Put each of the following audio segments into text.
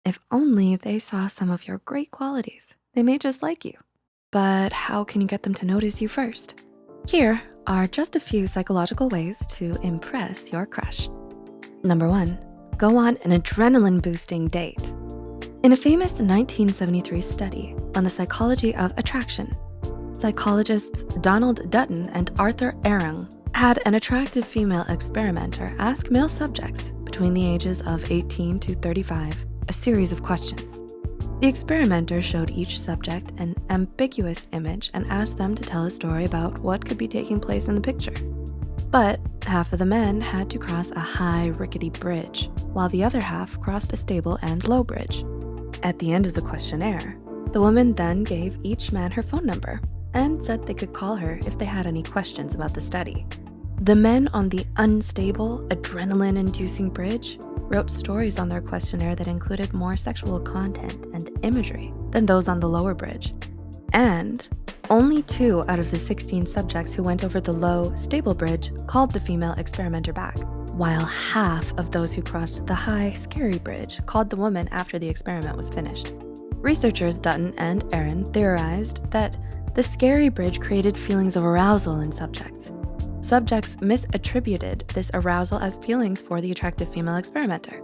If only they saw some of your great qualities, they may just like you. But how can you get them to notice you first? Here are just a few psychological ways to impress your crush. Number 1, go on an adrenaline-boosting date. In a famous 1973 study on the psychology of attraction, psychologists Donald Dutton and Arthur Arung had an attractive female experimenter ask male subjects between the ages of 18 to 35 a series of questions. The experimenter showed each subject an ambiguous image and asked them to tell a story about what could be taking place in the picture. But half of the men had to cross a high, rickety bridge, while the other half crossed a stable and low bridge. At the end of the questionnaire, the woman then gave each man her phone number and said they could call her if they had any questions about the study. The men on the unstable, adrenaline-inducing bridge wrote stories on their questionnaire that included more sexual content and imagery than those on the lower bridge. And only 2 out of the 16 subjects who went over the low, stable bridge called the female experimenter back, while half of those who crossed the high, scary bridge called the woman after the experiment was finished. Researchers Dutton and Aaron theorized that the scary bridge created feelings of arousal in subjects. Subjects misattributed this arousal as feelings for the attractive female experimenter.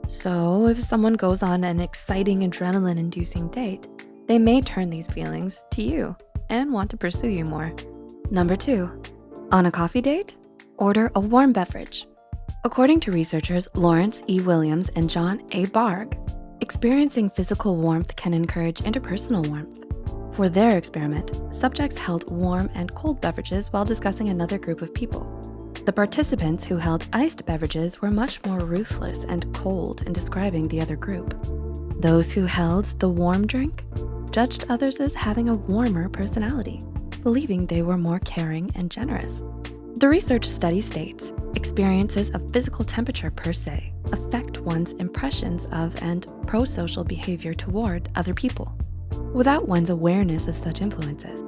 So if someone goes on an exciting adrenaline-inducing date, they may turn these feelings to you and want to pursue you more. Number 2, on a coffee date, order a warm beverage. According to researchers Lawrence E. Williams and John A. Barg, experiencing physical warmth can encourage interpersonal warmth. For their experiment, subjects held warm and cold beverages while discussing another group of people. The participants who held iced beverages were much more ruthless and cold in describing the other group. Those who held the warm drink judged others as having a warmer personality, believing they were more caring and generous. The research study states, experiences of physical temperature per se affect one's impressions of and pro-social behavior toward other people, without one's awareness of such influences.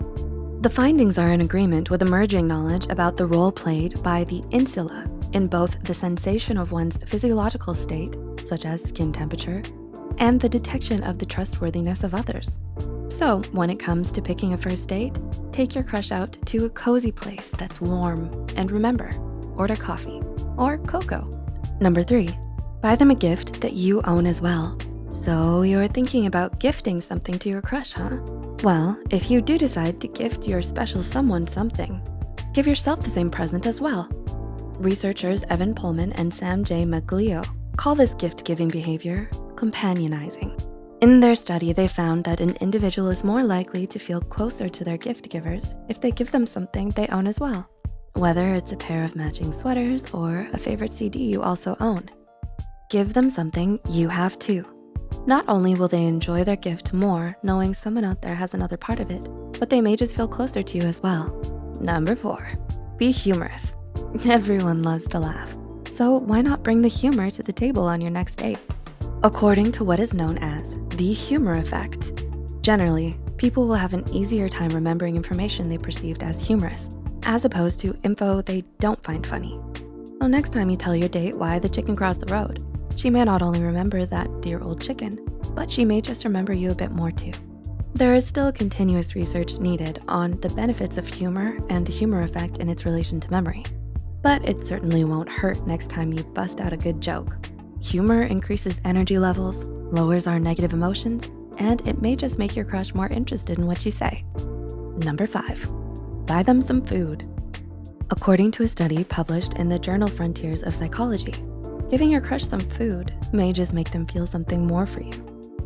The findings are in agreement with emerging knowledge about the role played by the insula in both the sensation of one's physiological state, such as skin temperature, and the detection of the trustworthiness of others. So when it comes to picking a first date, take your crush out to a cozy place that's warm, and remember, order coffee or cocoa. Number 3, buy them a gift that you own as well. So you're thinking about gifting something to your crush, huh? Well, if you do decide to gift your special someone something, give yourself the same present as well. Researchers Evan Pullman and Sam J. Maglio call this gift-giving behavior companionizing. In their study, they found that an individual is more likely to feel closer to their gift givers if they give them something they own as well, whether it's a pair of matching sweaters or a favorite CD you also own. Give them something you have too. Not only will they enjoy their gift more knowing someone out there has another part of it, but they may just feel closer to you as well. Number 4, be humorous. Everyone loves to laugh, so why not bring the humor to the table on your next date? According to what is known as the humor effect, generally, people will have an easier time remembering information they perceived as humorous, as opposed to info they don't find funny. So next time you tell your date why the chicken crossed the road, she may not only remember that dear old chicken, but she may just remember you a bit more too. There is still continuous research needed on the benefits of humor and the humor effect in its relation to memory. But it certainly won't hurt next time you bust out a good joke. Humor increases energy levels, lowers our negative emotions, and it may just make your crush more interested in what you say. Number 5, buy them some food. According to a study published in the journal Frontiers of Psychology, giving your crush some food may just make them feel something more for you.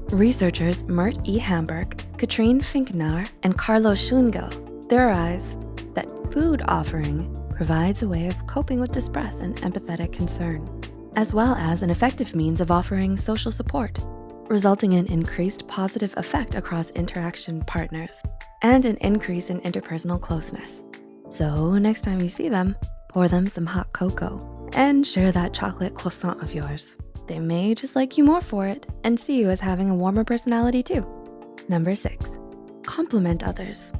Researchers Mert E. Hamburg, Katrine Finknar, and Carlo Schungel theorize that food offering provides a way of coping with distress and empathetic concern, as well as an effective means of offering social support, resulting in increased positive effect across interaction partners and an increase in interpersonal closeness. So next time you see them, pour them some hot cocoa and share that chocolate croissant of yours. They may just like you more for it and see you as having a warmer personality too. Number 6, compliment others.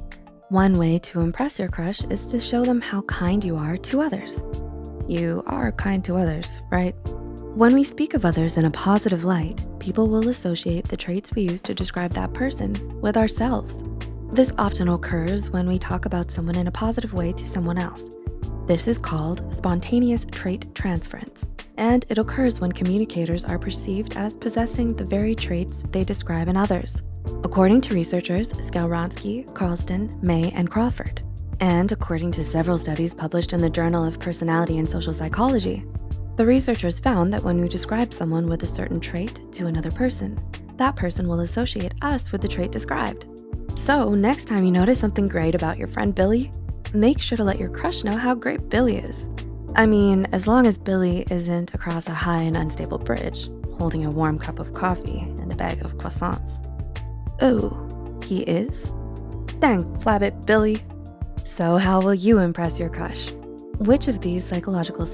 One way to impress your crush is to show them how kind you are to others. You are kind to others, right? When we speak of others in a positive light, people will associate the traits we use to describe that person with ourselves. This often occurs when we talk about someone in a positive way to someone else. This is called spontaneous trait transference, and it occurs when communicators are perceived as possessing the very traits they describe in others. According to researchers Skowronski, Carlston, May, and Crawford, and according to several studies published in the Journal of Personality and Social Psychology, the researchers found that when we describe someone with a certain trait to another person, that person will associate us with the trait described. So next time you notice something great about your friend Billy, make sure to let your crush know how great Billy is. I mean, as long as Billy isn't across a high and unstable bridge, holding a warm cup of coffee and a bag of croissants. Oh, he is? Dang flabbit, Billy. So how will you impress your crush? Which of these psychological